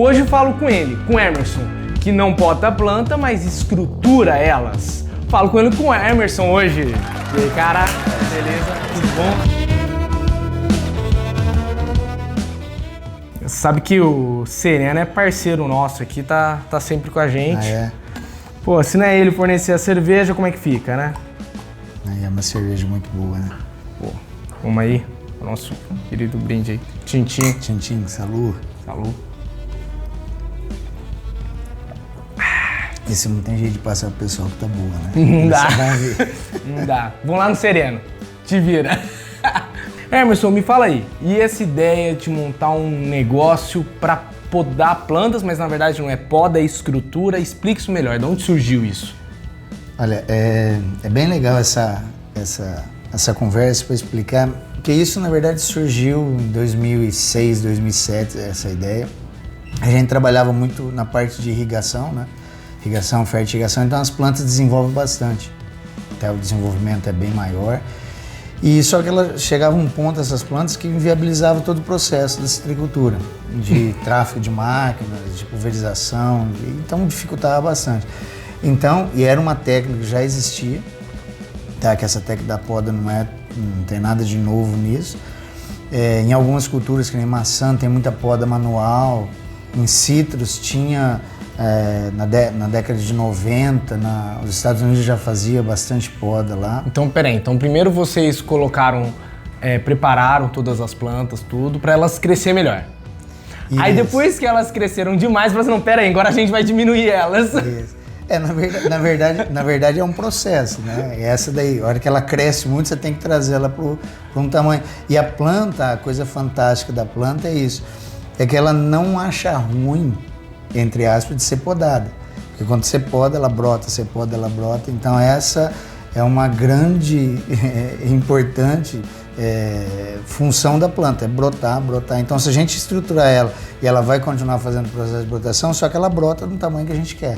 Hoje eu falo com ele, com Emerson, que não pota a planta, mas estrutura elas. Falo com ele, com o Emerson hoje. E aí, cara, beleza? Tudo bom? Sabe que o Sereno é parceiro nosso aqui, tá sempre com a gente. Ah, é? Pô, se não é ele fornecer a cerveja, como é que fica, né? Aí é uma cerveja muito boa, né? Pô, vamos aí, o nosso querido brinde aí. Tintim. Tintim, salud. Salud. Esse não tem jeito de passar pro pessoal que tá boa, né? Não dá. Você vai ver. Não dá. Vamos lá no Sereno. Te vira. Emerson, me fala aí. E essa ideia de montar um negócio para podar plantas, mas na verdade não é poda, é estrutura. Explica isso melhor. De onde surgiu isso? Olha, é bem legal essa conversa para explicar, porque isso na verdade surgiu em 2006, 2007, essa ideia. A gente trabalhava muito na parte de irrigação, né? Irrigação, fertirrigação, então as plantas desenvolvem bastante. Até o desenvolvimento é bem maior. E só que ela chegava a um ponto, essas plantas, que inviabilizava todo o processo da citricultura, de tráfego de máquinas, de pulverização, então dificultava bastante. Então, e era uma técnica que já existia, tá? Que essa técnica da poda não tem nada de novo nisso. Em algumas culturas, que nem maçã, tem muita poda manual. Em citros tinha, na década de 90, os Estados Unidos já fazia bastante poda lá. Então, peraí. Então, primeiro vocês prepararam todas as plantas, tudo, para elas crescer melhor. Isso. Aí depois que elas cresceram demais, você não, peraí, agora a gente vai diminuir elas. Isso. Na verdade é um processo, né? E essa daí, a hora que ela cresce muito, você tem que trazer ela para um tamanho. E a planta, a coisa fantástica da planta é isso, é que ela não acha ruim, entre aspas, de ser podada. Porque quando você poda, ela brota, você poda, ela brota. Então essa é uma grande, importante função da planta, é brotar. Então se a gente estruturar ela e ela vai continuar fazendo o processo de brotação, só que ela brota no tamanho que a gente quer.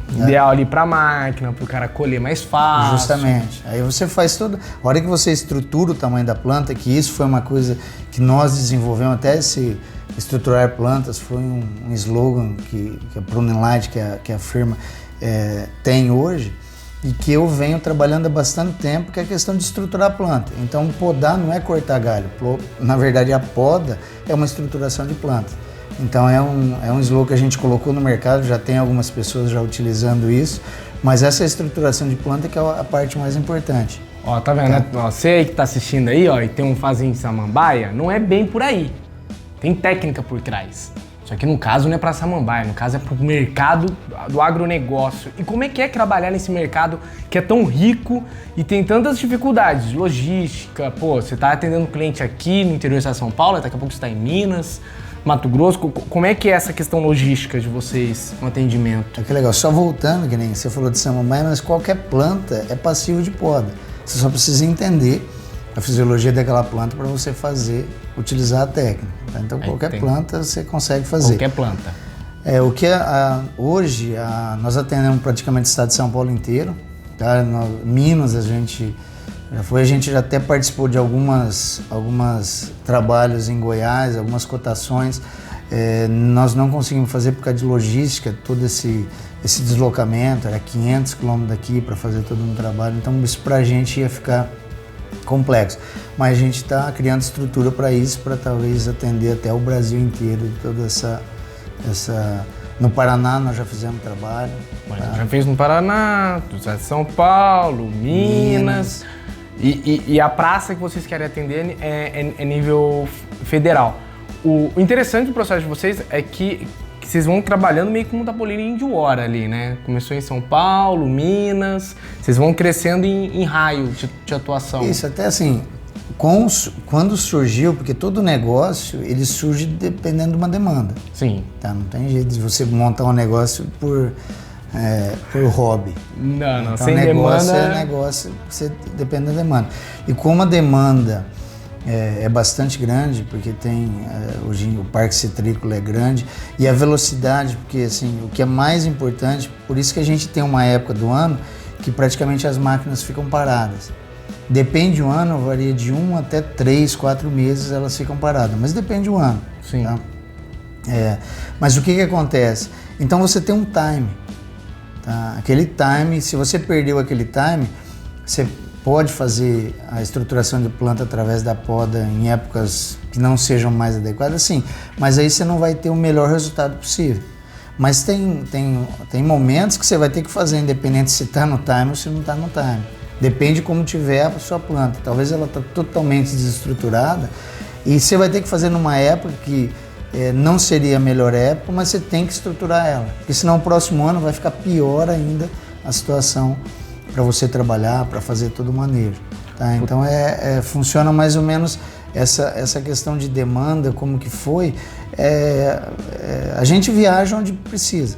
Ideal ali pra máquina, pro cara colher mais fácil. Justamente. Aí você faz tudo. A hora que você estrutura o tamanho da planta, que isso foi uma coisa que nós desenvolvemos, até esse estruturar plantas foi um slogan que a Pruning Light, que a firma tem hoje, e que eu venho trabalhando há bastante tempo, que é a questão de estruturar a planta. Então, podar não é cortar galho. Na verdade, a poda é uma estruturação de planta. Então é um slogan que a gente colocou no mercado, já tem algumas pessoas já utilizando isso, mas essa estruturação de planta que é a parte mais importante. Ó, tá vendo, né? Você aí que tá assistindo aí, ó, e tem um fazinho de samambaia, não é bem por aí. Tem técnica por trás. Só que no caso não é pra samambaia, no caso é pro mercado do agronegócio. E como é que trabalhar nesse mercado que é tão rico e tem tantas dificuldades? Logística, pô, você tá atendendo cliente aqui no interior de São Paulo, daqui a pouco você tá em Minas, Mato Grosso. Como é que é essa questão logística de vocês no atendimento? Que legal, só voltando, que nem você falou de samambaia, mas qualquer planta é passivo de poda. Você só precisa entender a fisiologia daquela planta para você utilizar a técnica. Tá? Então qualquer planta você consegue fazer. Qualquer planta. Hoje nós atendemos praticamente o estado de São Paulo inteiro. Tá? Minas a gente já até participou de algumas trabalhos em Goiás, algumas cotações. Nós não conseguimos fazer por causa de logística, todo esse deslocamento, era 500 quilômetros daqui para fazer todo um trabalho, então isso para a gente ia ficar complexo. Mas a gente está criando estrutura para isso, para talvez atender até o Brasil inteiro, toda essa... No Paraná nós já fizemos trabalho. Tá? Já fez no Paraná, São Paulo, Minas. E a praça que vocês querem atender é nível federal. O interessante do processo de vocês é que vocês vão trabalhando meio como da bolinha de hora ali, né? Começou em São Paulo, Minas, vocês vão crescendo em raio de atuação. Isso, até assim, quando surgiu, porque todo negócio, ele surge dependendo de uma demanda. Sim. Tá? Não tem jeito de você montar um negócio por hobby. Não, então, sem negócio demanda... negócio, você depende da demanda. E como a demanda é bastante grande, porque hoje o parque citrícola é grande, e a velocidade, porque assim, o que é mais importante, por isso que a gente tem uma época do ano que praticamente as máquinas ficam paradas. Depende do ano, varia de 1 até 3, 4 meses elas ficam paradas, mas depende do ano. Sim. Tá? Mas o que acontece? Então você tem um time, tá? Aquele time, se você perdeu aquele time, você pode fazer a estruturação de planta através da poda em épocas que não sejam mais adequadas, sim, mas aí você não vai ter o melhor resultado possível. Mas tem momentos que você vai ter que fazer, independente se está no time ou se não está no time. Depende de como tiver a sua planta. Talvez ela está totalmente desestruturada e você vai ter que fazer numa época que não seria a melhor época, mas você tem que estruturar ela. Porque senão o próximo ano vai ficar pior ainda a situação para você trabalhar, para fazer todo o manejo. Tá? Então funciona mais ou menos essa questão de demanda, como que foi. A gente viaja onde precisa.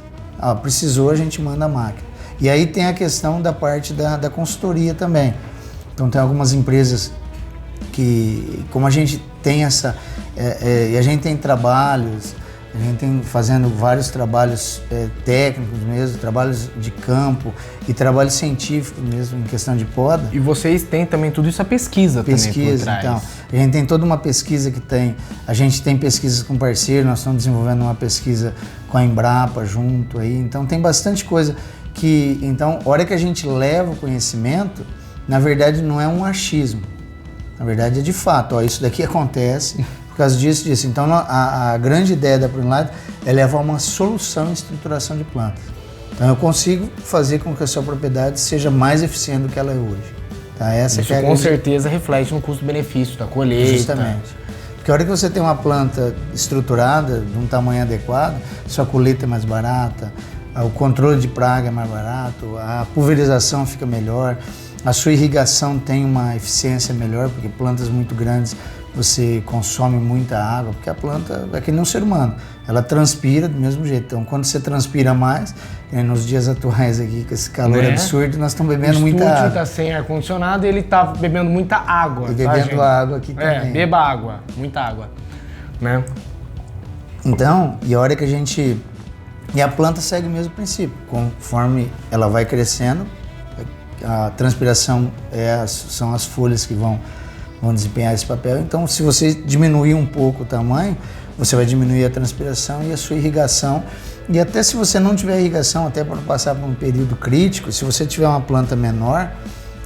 Precisou, a gente manda a máquina. E aí tem a questão da parte da consultoria também. Então tem algumas empresas que, como a gente tem e a gente tem trabalhos, a gente tem fazendo vários trabalhos técnicos mesmo, trabalhos de campo e trabalhos científicos mesmo em questão de poda. E vocês têm também tudo isso, a pesquisa também por trás. Então, a gente tem toda uma pesquisa a gente tem pesquisas com parceiro, nós estamos desenvolvendo uma pesquisa com a Embrapa junto aí, então tem bastante coisa então, a hora que a gente leva o conhecimento, na verdade não é um achismo, na verdade é de fato, isso daqui acontece por causa disso. Então a grande ideia da PruneLight é levar uma solução em estruturação de plantas. Então eu consigo fazer com que a sua propriedade seja mais eficiente do que ela é hoje. Tá? Isso com certeza reflete no custo-benefício da colheita. Justamente. Porque a hora que você tem uma planta estruturada, de um tamanho adequado, sua colheita é mais barata, o controle de praga é mais barato, a pulverização fica melhor, a sua irrigação tem uma eficiência melhor, porque plantas muito grandes você consome muita água, porque a planta é que nem um ser humano, ela transpira do mesmo jeito. Então, quando você transpira mais, nos dias atuais aqui, com esse calor absurdo, nós estamos bebendo muita água. O estúdio está sem ar-condicionado e ele está bebendo muita água. E bebendo água aqui também. Beba água, muita água, né? Então, e a hora que E a planta segue o mesmo princípio, conforme ela vai crescendo, a transpiração são as folhas que vão desempenhar esse papel. Então, se você diminuir um pouco o tamanho, você vai diminuir a transpiração e a sua irrigação. E até se você não tiver irrigação, até para passar por um período crítico, se você tiver uma planta menor,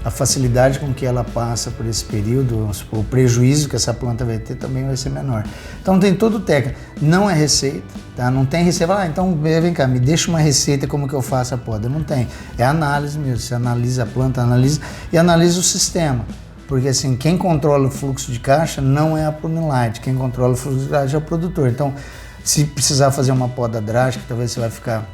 a facilidade com que ela passa por esse período, o prejuízo que essa planta vai ter também vai ser menor. Então tem todo o técnico, não é receita, tá? Não tem receita, então vem cá, me deixa uma receita como que eu faço a poda. Não tem, é análise mesmo, você analisa a planta, analisa o sistema. Porque assim, quem controla o fluxo de caixa não é a PruneLight, quem controla o fluxo de caixa é o produtor. Então, se precisar fazer uma poda drástica, talvez você vai ficar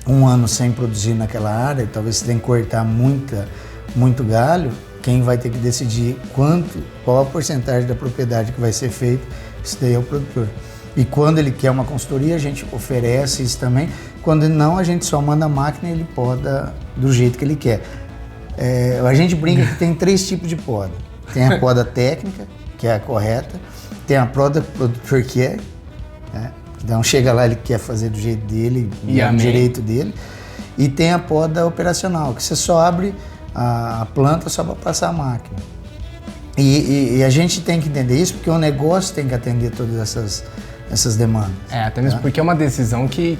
um ano sem produzir naquela área, talvez você tenha que cortar muito galho, quem vai ter que decidir qual a porcentagem da propriedade que vai ser feita, isso daí é o produtor. E quando ele quer uma consultoria, a gente oferece isso também. Quando não, a gente só manda a máquina e ele poda do jeito que ele quer. A gente brinca que tem 3 tipos de poda. Tem a poda técnica, que é a correta. Tem a poda que o produtor quer. Né? Então chega lá, ele quer fazer do jeito dele, e é o direito dele. E tem a poda operacional, que você só abre a planta só para passar a máquina. E a gente tem que entender isso porque o negócio tem que atender todas essas demandas. Até mesmo porque é uma decisão que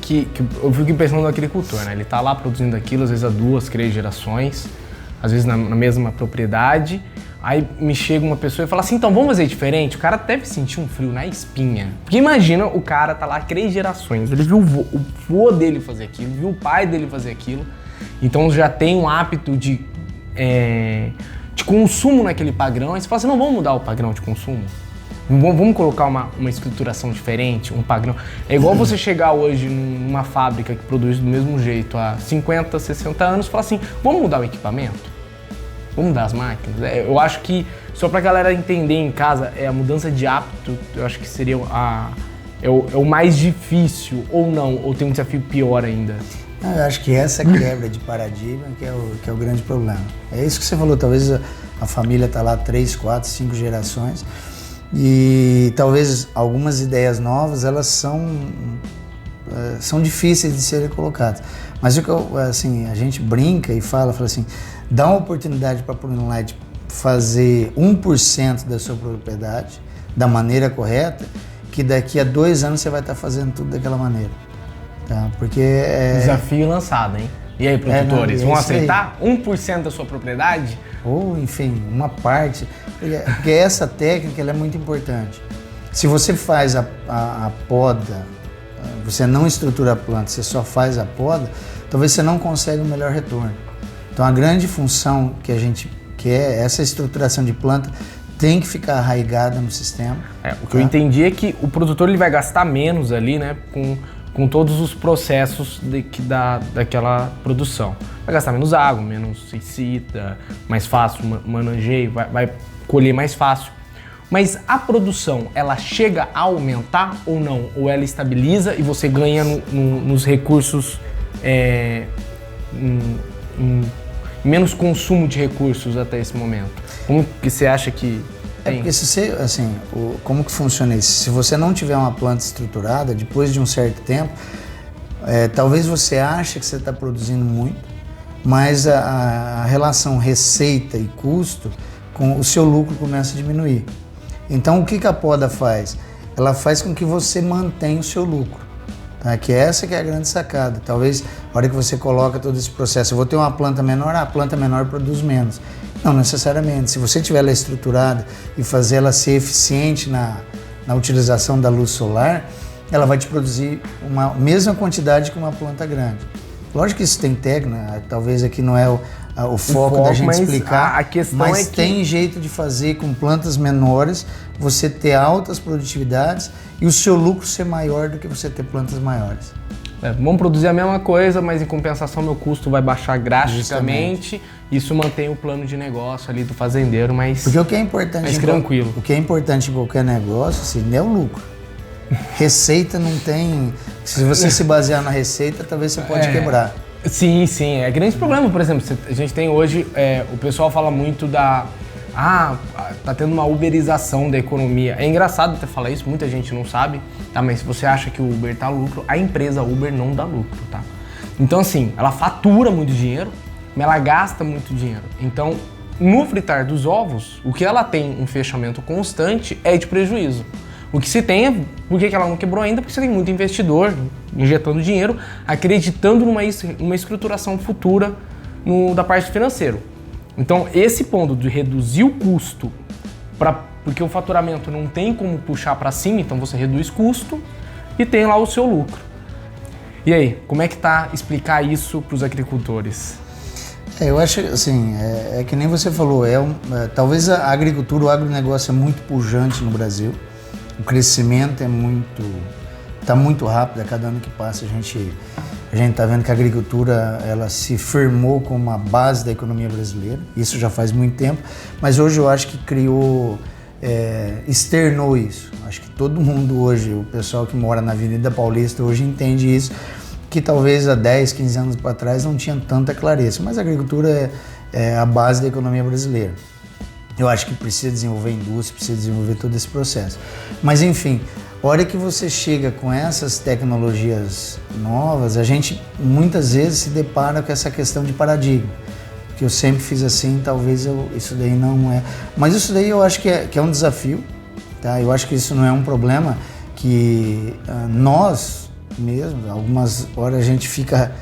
eu fico pensando no agricultor, né? Ele está lá produzindo aquilo, às vezes há 2, 3 gerações, às vezes na mesma propriedade. Aí me chega uma pessoa e fala assim, então vamos fazer diferente? O cara deve sentir um frio na espinha. Porque imagina, o cara tá lá 3 gerações, ele viu o vô dele fazer aquilo, viu o pai dele fazer aquilo, então já tem um hábito de consumo naquele padrão. Aí você fala assim, não, vamos mudar o padrão de consumo? Vamos colocar uma estruturação diferente, um padrão. É igual você chegar hoje numa fábrica que produz do mesmo jeito há 50, 60 anos e falar assim, vamos mudar o equipamento? Vamos mudar as máquinas? Eu acho que, só pra galera entender em casa, a mudança de hábito, eu acho que seria o mais difícil, ou não, ou tem um desafio pior ainda? Eu acho que essa quebra de paradigma que é o grande problema. É isso que você falou, talvez a família está lá 3, 4, 5 gerações e talvez algumas ideias novas, elas são difíceis de serem colocadas. Mas o que a gente brinca e fala assim, dá uma oportunidade para a PruneLight fazer 1% da sua propriedade da maneira correta que daqui a 2 anos você vai estar fazendo tudo daquela maneira. Tá? Porque Desafio lançado, hein? E aí, produtores, não, vão aceitar 1% da sua propriedade? Ou, enfim, uma parte. Porque essa técnica ela é muito importante. Se você faz a poda, você não estrutura a planta, você só faz a poda, talvez você não consiga o melhor retorno. Então a grande função que a gente quer, essa estruturação de planta, tem que ficar arraigada no sistema. O que eu entendi é que o produtor ele vai gastar menos ali, né, com todos os processos daquela produção. Vai gastar menos água, menos inseticida, mais fácil manuseio, vai colher mais fácil. Mas a produção, ela chega a aumentar ou não? Ou ela estabiliza e você ganha nos recursos, menos consumo de recursos até esse momento? Como que você acha que tem? Porque se você, assim, como que funciona isso? Se você não tiver uma planta estruturada, depois de um certo tempo, talvez você ache que você está produzindo muito, mas a relação receita e custo, o seu lucro começa a diminuir. Então o que a poda faz? Ela faz com que você mantenha o seu lucro, tá? Que essa que é a grande sacada. Talvez a hora que você coloca todo esse processo, eu vou ter uma planta menor, a planta menor produz menos. Não necessariamente. Se você tiver ela estruturada e fazer ela ser eficiente na utilização da luz solar, ela vai te produzir uma mesma quantidade que uma planta grande. Lógico que isso tem técnica, talvez aqui não é o foco da gente explicar, a questão mas é que tem jeito de fazer com plantas menores, você ter altas produtividades e o seu lucro ser maior do que você ter plantas maiores. Vamos produzir a mesma coisa, mas em compensação meu custo vai baixar drasticamente. Justamente. Isso mantém o plano de negócio ali do fazendeiro porque o que é importante mais tranquilo. O que é importante em qualquer negócio, assim, é o lucro. Receita não tem. Se você se basear na receita, talvez você pode quebrar. Sim. É grande problema, por exemplo, a gente tem hoje, o pessoal fala muito tá tendo uma uberização da economia. É engraçado até falar isso, muita gente não sabe, tá? Mas se você acha que o Uber dá lucro, a empresa Uber não dá lucro, tá? Então assim, ela fatura muito dinheiro, mas ela gasta muito dinheiro. Então, no fritar dos ovos, o que ela tem um fechamento constante é de prejuízo. O que se tem é, por que ela não quebrou ainda? Porque você tem muito investidor injetando dinheiro, acreditando numa estruturação futura da parte financeira. Então, esse ponto de reduzir o custo, porque o faturamento não tem como puxar para cima, então você reduz custo e tem lá o seu lucro. E aí, como é que tá explicar isso para os agricultores? Eu acho assim, que nem você falou, talvez a agricultura, o agronegócio é muito pujante no Brasil. O crescimento está muito rápido, a cada ano que passa a gente está vendo que a agricultura ela se firmou como uma base da economia brasileira, isso já faz muito tempo, mas hoje eu acho que externou isso. Acho que todo mundo hoje, o pessoal que mora na Avenida Paulista hoje entende isso, que talvez há 10, 15 anos para trás não tinha tanta clareza, mas a agricultura é a base da economia brasileira. Eu acho que precisa desenvolver indústria, precisa desenvolver todo esse processo. Mas enfim, a hora que você chega com essas tecnologias novas, a gente muitas vezes se depara com essa questão de paradigma. Que eu sempre fiz assim, talvez isso daí não é... Mas isso daí eu acho que é um desafio, tá? Eu acho que isso não é um problema que nós mesmos, algumas horas a gente fica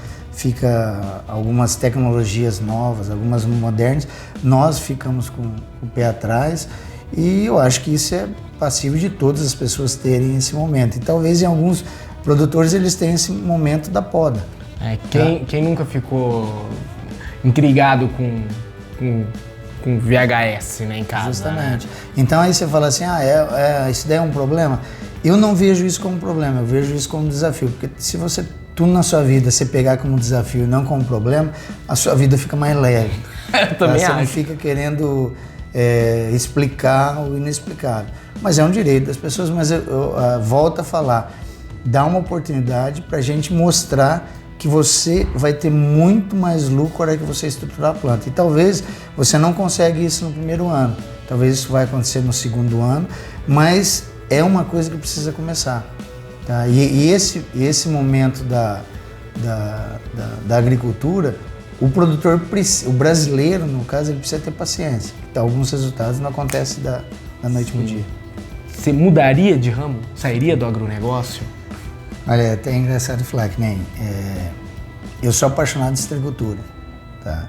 algumas tecnologias novas, algumas modernas, nós ficamos com o pé atrás e eu acho que isso é passível de todas as pessoas terem esse momento. E talvez em alguns produtores eles tenham esse momento da poda. Quem nunca ficou intrigado com VHS, né, em casa? Justamente. Né? Então aí você fala assim, isso daí é um problema? Eu não vejo isso como problema, eu vejo isso como desafio, porque se tudo na sua vida você pegar como desafio e não como problema, a sua vida fica mais leve. Eu também acho. Você não fica querendo explicar o inexplicável. Mas é um direito das pessoas, mas eu volto a falar, dá uma oportunidade para a gente mostrar que você vai ter muito mais lucro na hora que você estruturar a planta. E talvez você não consegue isso no primeiro ano, talvez isso vai acontecer no segundo ano, mas é uma coisa que precisa começar. Tá? E esse momento da agricultura, o produtor, o brasileiro, no caso, ele precisa ter paciência. Então, alguns resultados não acontecem da noite para o dia. você mudaria de ramo? Sairia do agronegócio? Olha, é até engraçado falar que nem... eu sou apaixonado de silvicultura, tá?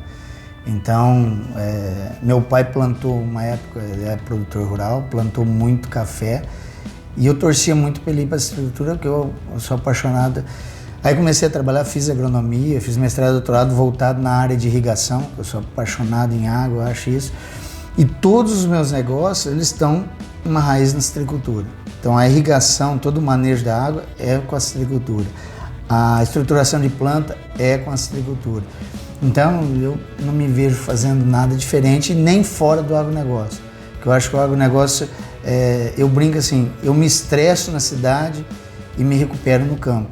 Então, meu pai plantou, uma época, ele é produtor rural, plantou muito café e eu torcia muito para ele ir para a silvicultura, porque eu sou apaixonado. Aí comecei a trabalhar, fiz agronomia, fiz mestrado e doutorado voltado na área de irrigação, eu sou apaixonado em água, eu acho isso. E todos os meus negócios, eles estão uma raiz na silvicultura. Então a irrigação, todo o manejo da água é com a silvicultura. A estruturação de planta é com a silvicultura. Então eu não me vejo fazendo nada diferente, nem fora do agronegócio. Porque eu acho que o agronegócio, eu brinco assim, eu me estresso na cidade e me recupero no campo.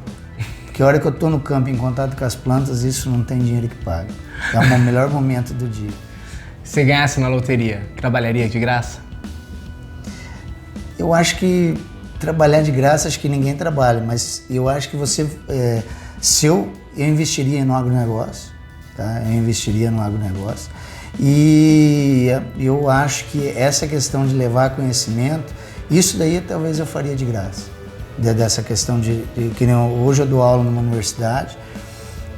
Porque a hora que eu estou no campo em contato com as plantas, isso não tem dinheiro que pague. É o melhor momento do dia. Se você ganhasse na loteria, trabalharia de graça? Eu acho que trabalhar de graça, acho que ninguém trabalha, mas eu acho que você, eu investiria no agronegócio, tá? Eu investiria no agronegócio e eu acho que essa questão de levar conhecimento, isso daí talvez eu faria de graça, dessa questão de que nem hoje eu dou aula numa universidade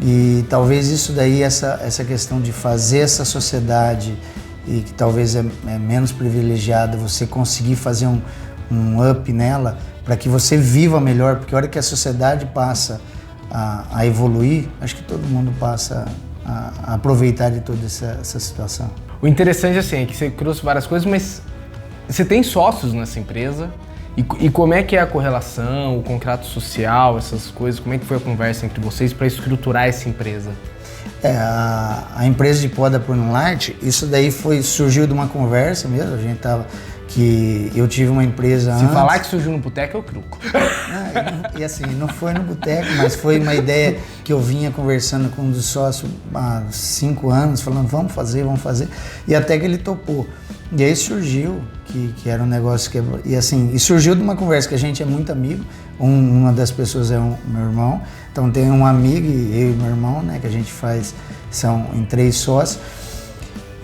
e talvez isso daí, essa questão de fazer essa sociedade e que talvez é menos privilegiada, você conseguir fazer um up nela para que você viva melhor, porque a hora que a sociedade passa a evoluir, acho que todo mundo passa a aproveitar de toda essa situação. O interessante assim, é que você trouxe várias coisas, mas você tem sócios nessa empresa e como é que é a correlação, o contrato social, essas coisas, como é que foi a conversa entre vocês para estruturar essa empresa? A empresa de poda por Moonlight, isso daí surgiu de uma conversa mesmo, a gente tava... que eu tive uma empresa Se falar que surgiu no boteco, eu truco. E assim, não foi no boteco, mas foi uma ideia que eu vinha conversando com um dos sócios há 5 anos, falando, vamos fazer, e até que ele topou. E aí surgiu que era um negócio que... E surgiu de uma conversa que a gente é muito amigo, uma das pessoas é meu irmão, então tem um amigo, eu e meu irmão, né, que a gente são em 3 sócios.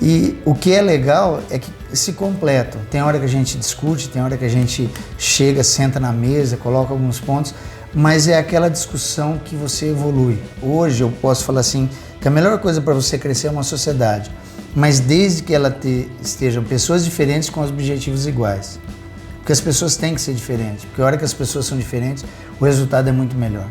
E o que é legal é que se completam. Tem hora que a gente discute, tem hora que a gente chega, senta na mesa, coloca alguns pontos, mas é aquela discussão que você evolui. Hoje eu posso falar assim, que a melhor coisa para você crescer é uma sociedade, mas desde que ela estejam pessoas diferentes com objetivos iguais. Porque as pessoas têm que ser diferentes, porque a hora que as pessoas são diferentes, o resultado é muito melhor.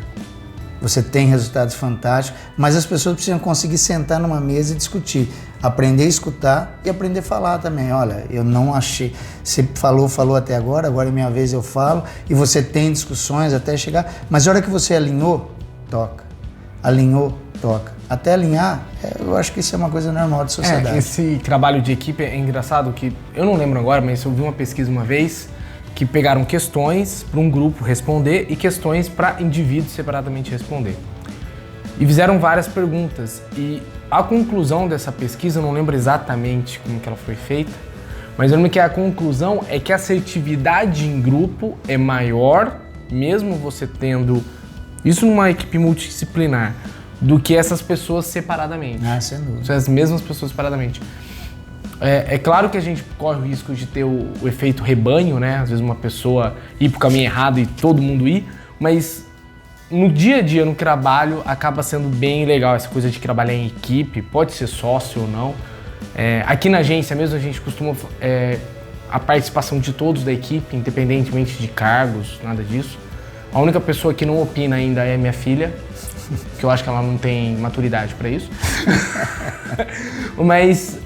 Você tem resultados fantásticos, mas as pessoas precisam conseguir sentar numa mesa e discutir, aprender a escutar e aprender a falar também. Olha, eu não achei, você falou até agora é minha vez, eu falo, e você tem discussões até chegar, mas a hora que você alinhou, toca. Alinhou, toca. Até alinhar, eu acho que isso é uma coisa normal de sociedade. Esse trabalho de equipe é engraçado que, eu não lembro agora, mas eu vi uma pesquisa uma vez, que pegaram questões para um grupo responder e questões para indivíduos separadamente responder. E fizeram várias perguntas. E a conclusão dessa pesquisa, eu não lembro exatamente como que ela foi feita, mas eu lembro que a conclusão é que a assertividade em grupo é maior, mesmo você tendo isso numa equipe multidisciplinar, do que essas pessoas separadamente. Sem dúvida. As mesmas pessoas separadamente. É claro que a gente corre o risco de ter o efeito rebanho, né? Às vezes uma pessoa ir pro caminho errado e todo mundo ir, mas no dia a dia, no trabalho, acaba sendo bem legal essa coisa de trabalhar em equipe, pode ser sócio ou não. Aqui na agência mesmo a gente costuma a participação de todos da equipe, independentemente de cargos, nada disso. A única pessoa que não opina ainda é minha filha, que eu acho que ela não tem maturidade para isso. Mas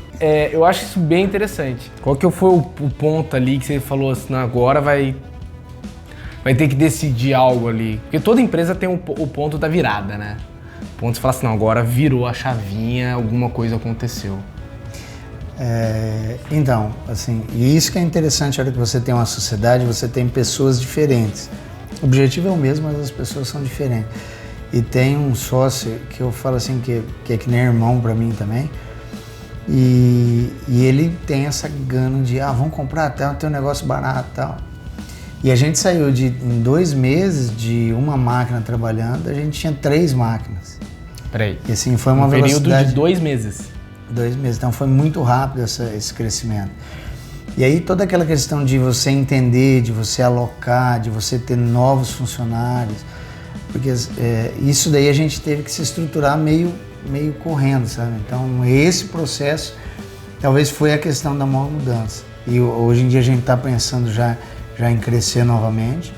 eu acho isso bem interessante. Qual que foi o ponto ali que você falou assim, agora vai ter que decidir algo ali? Porque toda empresa tem o ponto da virada, né? O ponto de você falar assim, não, agora virou a chavinha, alguma coisa aconteceu. Então, assim, e isso que é interessante, a hora que você tem uma sociedade, você tem pessoas diferentes. O objetivo é o mesmo, mas as pessoas são diferentes. E tem um sócio que eu falo assim, que é que nem irmão pra mim também, e ele tem essa gana de, vamos comprar, tem um negócio barato e tal. E a gente saiu em 2 meses de uma máquina trabalhando, a gente tinha 3 máquinas. Peraí. E assim, foi uma velocidade... período de 2 meses. 2 meses, então foi muito rápido esse crescimento. E aí toda aquela questão de você entender, de você alocar, de você ter novos funcionários, porque isso daí a gente teve que se estruturar meio correndo, sabe? Então esse processo talvez foi a questão da maior mudança. E hoje em dia a gente está pensando já em crescer novamente.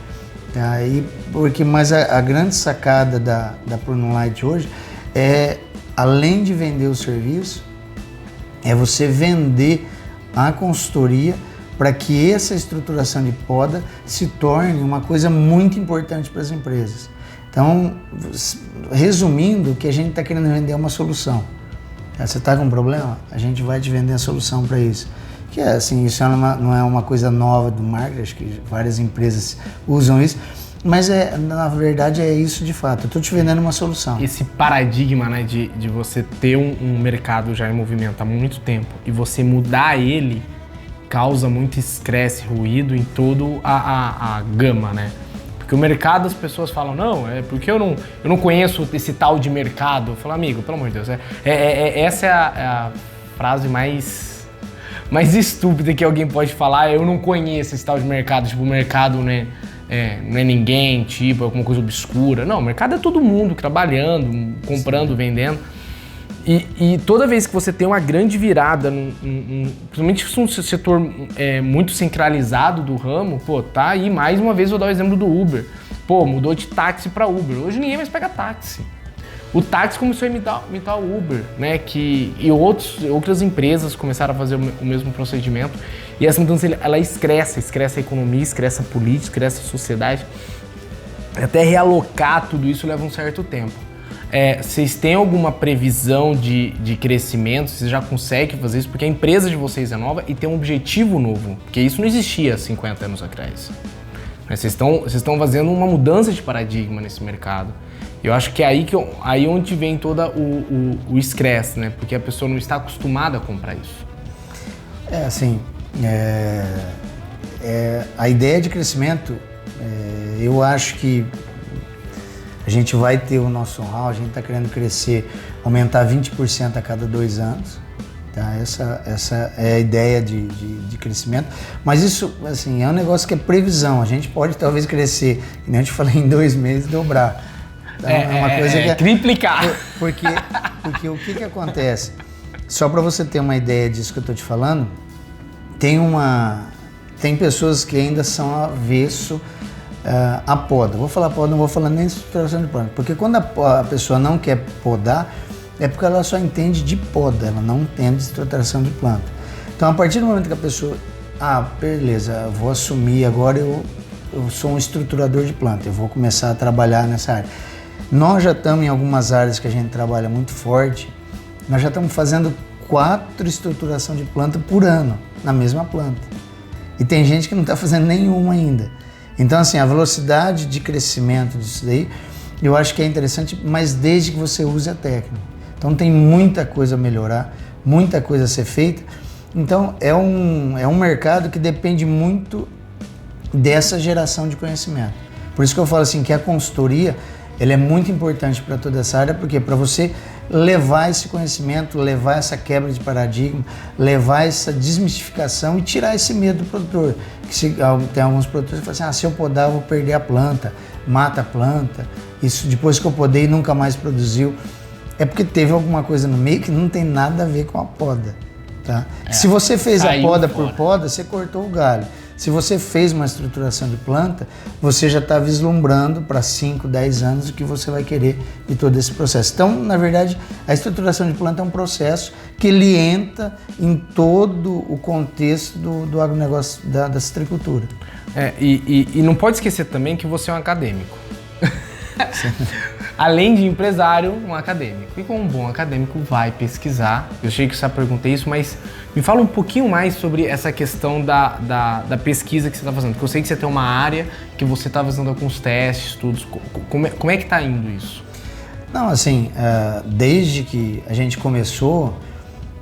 Mas a grande sacada da Prunolight hoje é, além de vender o serviço, é você vender a consultoria para que essa estruturação de poda se torne uma coisa muito importante para as empresas. Então, resumindo, o que a gente está querendo vender é uma solução. Você está com um problema? A gente vai te vender a solução para isso. Que é assim, isso não é uma coisa nova do marketing, acho que várias empresas usam isso, mas na verdade é isso de fato. Eu estou te vendendo uma solução. Esse paradigma, né, de você ter um mercado já em movimento há muito tempo e você mudar ele causa muito estresse, ruído em toda a gama, né? Porque o mercado, as pessoas falam, não, é porque eu não conheço esse tal de mercado. Eu falo, amigo, pelo amor de Deus, essa é a frase mais estúpida que alguém pode falar. Eu não conheço esse tal de mercado, tipo, o mercado não é ninguém, tipo, é alguma coisa obscura. Não, o mercado é todo mundo trabalhando, comprando, vendendo. E toda vez que você tem uma grande virada, principalmente se um setor muito centralizado do ramo, pô, tá aí, mais uma vez eu vou dar o exemplo do Uber. Pô, mudou de táxi para Uber. Hoje ninguém mais pega táxi. O táxi começou a imitar o Uber, né? E outras empresas começaram a fazer o mesmo procedimento. E essa mudança, ela excresce a economia, excresce a política, excresce a sociedade. Até realocar tudo isso leva um certo tempo. Vocês têm alguma previsão de crescimento? Vocês já conseguem fazer isso? Porque a empresa de vocês é nova e tem um objetivo novo. Porque isso não existia há 50 anos atrás. Vocês estão fazendo uma mudança de paradigma nesse mercado. Eu acho que é aí onde vem todo o estresse, né? Porque a pessoa não está acostumada a comprar isso. A ideia de crescimento, eu acho que a gente vai ter o nosso know-how, a gente está querendo crescer, aumentar 20% a cada 2 anos. Tá? Essa é a ideia de crescimento. Mas isso, assim, é um negócio que é previsão. A gente pode talvez crescer, como eu te falei, em 2 meses dobrar. Então, é uma coisa que triplicar. Porque o que acontece? Só para você ter uma ideia disso que eu estou te falando, tem pessoas que ainda são avesso à poda. Vou falar poda, não vou falar nem estruturação de planta, porque quando a pessoa não quer podar, é porque ela só entende de poda, ela não entende de estruturação de planta. Então, a partir do momento que a pessoa, beleza, eu vou assumir agora, eu sou um estruturador de planta, eu vou começar a trabalhar nessa área. Nós já estamos em algumas áreas que a gente trabalha muito forte, nós já estamos fazendo 4 estruturação de planta por ano, na mesma planta. E tem gente que não está fazendo nenhuma ainda. Então, assim, a velocidade de crescimento disso daí, eu acho que é interessante, mas desde que você use a técnica. Então, tem muita coisa a melhorar, muita coisa a ser feita. Então, é um mercado que depende muito dessa geração de conhecimento. Por isso que eu falo assim, que a consultoria, ela é muito importante para toda essa área, porque para você levar esse conhecimento, levar essa quebra de paradigma, levar essa desmistificação e tirar esse medo do produtor. Tem alguns produtores que falam assim, se eu podar eu vou perder a planta, mata a planta, isso depois que eu podei nunca mais produziu. É porque teve alguma coisa no meio que não tem nada a ver com a poda. Tá? Se você fez a poda por poda, você cortou o galho. Se você fez uma estruturação de planta, você já está vislumbrando para 5, 10 anos o que você vai querer de todo esse processo. Então, na verdade, a estruturação de planta é um processo que ele entra em todo o contexto do agronegócio, da citricultura. E não pode esquecer também que você é um acadêmico. Além de empresário, um acadêmico. E como um bom acadêmico vai pesquisar. Eu sei que eu já perguntei isso, mas me fala um pouquinho mais sobre essa questão da pesquisa que você está fazendo. Porque eu sei que você tem uma área que você está fazendo alguns testes, estudos. Como é que está indo isso? Não, assim, desde que a gente começou,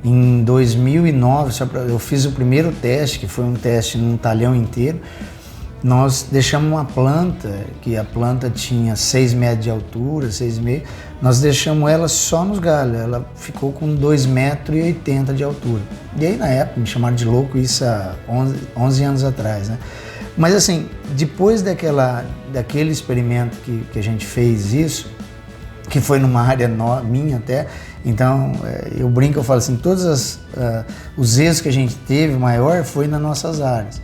em 2009, eu fiz o primeiro teste, que foi um teste num talhão inteiro. nós deixamos uma planta, que a planta tinha 6 metros de altura, 6,5, nós deixamos ela só nos galhos, ela ficou com 2,80 metros de altura. E aí na época me chamaram de louco, isso há 11 anos atrás, né? Mas assim, depois daquele experimento que a gente fez isso, que foi numa área minha até, então eu brinco, eu falo assim, todos os erros que a gente teve maior foi nas nossas áreas.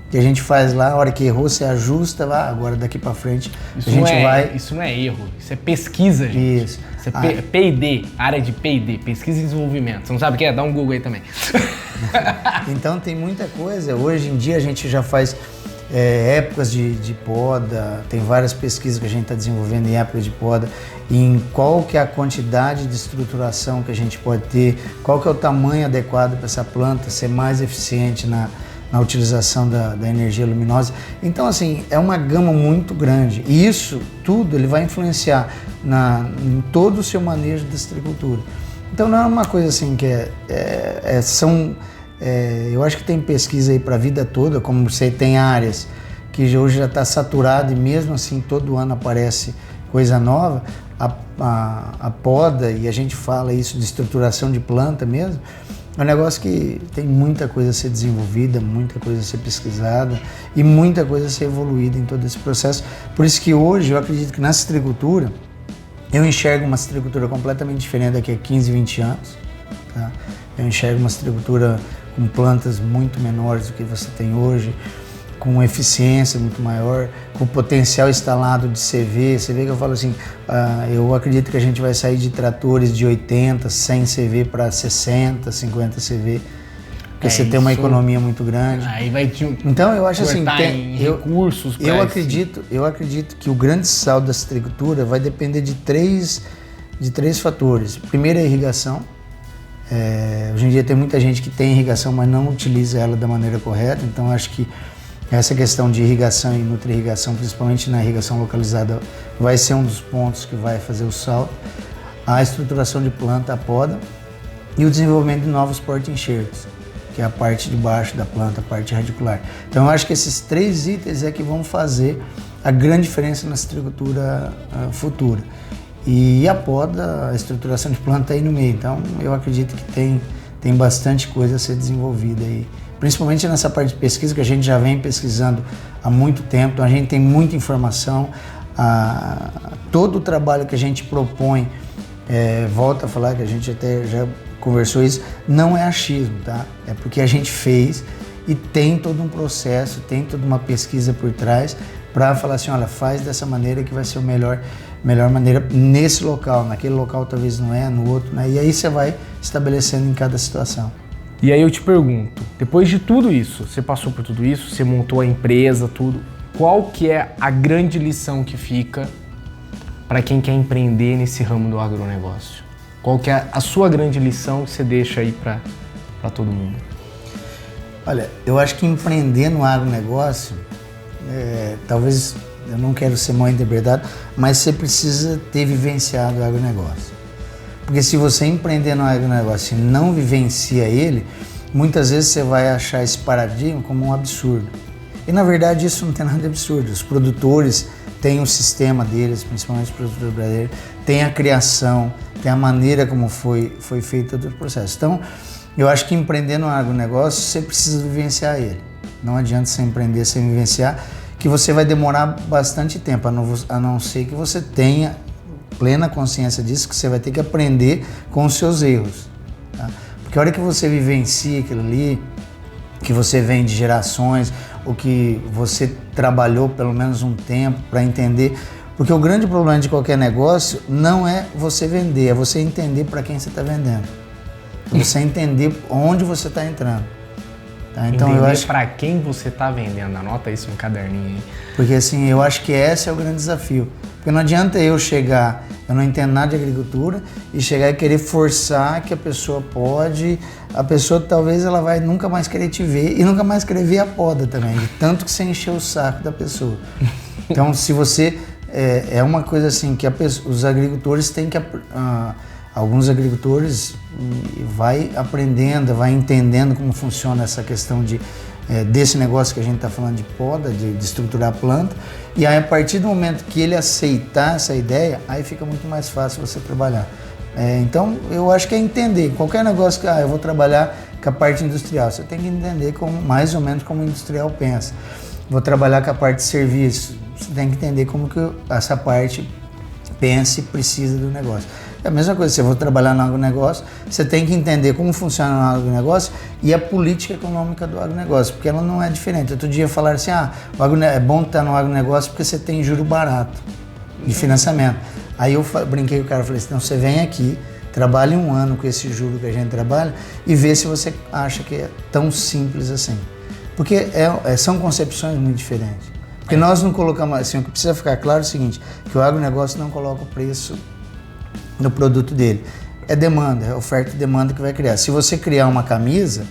Que a gente faz lá, a hora que errou, você ajusta, agora daqui para frente isso a gente vai... Isso não é erro, isso é pesquisa, gente. Isso. Isso é P&D, área de P&D, pesquisa e desenvolvimento. Você não sabe o que é? Dá um Google aí também. Então tem muita coisa, hoje em dia a gente já faz épocas de poda, tem várias pesquisas que a gente está desenvolvendo em época de poda, em qual que é a quantidade de estruturação que a gente pode ter, qual que é o tamanho adequado para essa planta ser mais eficiente na utilização da energia luminosa. Então, assim, é uma gama muito grande. E isso tudo ele vai influenciar em todo o seu manejo da citricultura. Então, não é uma coisa assim que eu acho que tem pesquisa aí para a vida toda, como você tem áreas que hoje já está saturado e mesmo assim todo ano aparece coisa nova. A poda, e a gente fala isso de estruturação de planta mesmo, é um negócio que tem muita coisa a ser desenvolvida, muita coisa a ser pesquisada e muita coisa a ser evoluída em todo esse processo. Por isso que hoje eu acredito que na citricultura, eu enxergo uma citricultura completamente diferente daqui a 15, 20 anos. Tá? Eu enxergo uma citricultura com plantas muito menores do que você tem hoje, com eficiência muito maior, com potencial instalado de CV. Você vê que eu falo assim, eu acredito que a gente vai sair de tratores de 80, 100 CV para 60, 50 CV, porque você tem uma economia muito grande. Aí vai então eu acho assim, recursos. Eu acredito que o grande saldo da citricultura vai depender de três fatores. Primeiro é a irrigação. Hoje em dia tem muita gente que tem irrigação, mas não utiliza ela da maneira correta, então acho que essa questão de irrigação e nutri-irrigação, principalmente na irrigação localizada, vai ser um dos pontos que vai fazer o salto. A estruturação de planta, a poda e o desenvolvimento de novos porta-enxertos, que é a parte de baixo da planta, a parte radicular. Então eu acho que esses 3 itens é que vão fazer a grande diferença na citricultura futura. E a poda, a estruturação de planta aí no meio. Então eu acredito que tem bastante coisa a ser desenvolvida aí. Principalmente nessa parte de pesquisa que a gente já vem pesquisando há muito tempo, então a gente tem muita informação, todo o trabalho que a gente propõe, volta a falar que a gente até já conversou isso, não é achismo, tá? É porque a gente fez e tem todo um processo, tem toda uma pesquisa por trás para falar assim, olha, faz dessa maneira que vai ser a melhor maneira nesse local, naquele local talvez não é, no outro, né? E aí você vai estabelecendo em cada situação. E aí eu te pergunto, depois de tudo isso, você passou por tudo isso, você montou a empresa, tudo, qual que é a grande lição que fica para quem quer empreender nesse ramo do agronegócio? Qual que é a sua grande lição que você deixa aí para todo mundo? Olha, eu acho que empreender no agronegócio, talvez, eu não quero ser mal interpretado, mas você precisa ter vivenciado o agronegócio. Porque se você empreender no agronegócio e não vivencia ele, muitas vezes você vai achar esse paradigma como um absurdo. E na verdade isso não tem nada de absurdo. Os produtores têm um sistema deles, principalmente os produtores brasileiros, tem a criação, tem a maneira como foi feito todo o processo. Então, eu acho que empreender no agronegócio, você precisa vivenciar ele. Não adianta você empreender sem vivenciar, que você vai demorar bastante tempo, a não ser que você tenha plena consciência disso, que você vai ter que aprender com os seus erros. Tá? Porque a hora que você vivencia aquilo ali, que você vem de gerações, ou que você trabalhou pelo menos um tempo para entender, porque o grande problema de qualquer negócio não é você vender, é você entender para quem você está vendendo. É você entender onde você está entrando. Tá? Então, entender eu acho para quem você está vendendo, anota isso no caderninho aí. Porque assim, eu acho que esse é o grande desafio. Porque não adianta eu não entendo nada de agricultura, e chegar e querer forçar que a pessoa pode, a pessoa talvez ela vai nunca mais querer te ver e nunca mais querer ver a poda também, de tanto que você encheu o saco da pessoa. Então, se você, é uma coisa assim, que os agricultores têm que, alguns agricultores vai aprendendo, vai entendendo como funciona essa questão desse negócio que a gente está falando de poda, de estruturar a planta. E aí, a partir do momento que ele aceitar essa ideia, aí fica muito mais fácil você trabalhar. Então, eu acho que é entender. Qualquer negócio que eu vou trabalhar com a parte industrial, você tem que entender mais ou menos como o industrial pensa. Vou trabalhar com a parte de serviço, você tem que entender como que essa parte pensa e precisa do negócio. É a mesma coisa, se eu vou trabalhar no agronegócio, você tem que entender como funciona o agronegócio e a política econômica do agronegócio, porque ela não é diferente. Outro dia falaram assim, é bom estar no agronegócio porque você tem juro barato de financiamento. Aí eu brinquei com o cara, falei assim, então você vem aqui, trabalhe um ano com esse juro que a gente trabalha e vê se você acha que é tão simples assim. Porque são concepções muito diferentes. Porque nós não colocamos, assim, o que precisa ficar claro é o seguinte, que o agronegócio não coloca o preço no produto dele. É demanda, é oferta e demanda que vai criar. Se você criar uma camisa,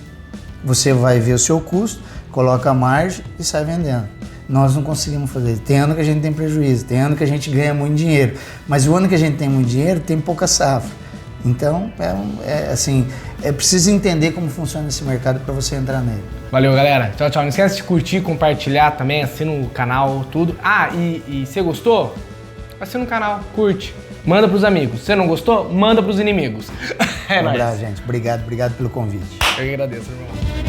você vai ver o seu custo, coloca a margem e sai vendendo. Nós não conseguimos fazer isso. Tem ano que a gente tem prejuízo, tem ano que a gente ganha muito dinheiro. Mas o ano que a gente tem muito dinheiro, tem pouca safra. Então, é preciso entender como funciona esse mercado para você entrar nele. Valeu, galera. Tchau, tchau. Não esquece de curtir, compartilhar também, assina o canal, tudo. E você gostou? Assina o canal, curte. Manda pros amigos. Se você não gostou, manda pros inimigos. É nóis. Gente. Obrigado pelo convite. Eu que agradeço, irmão.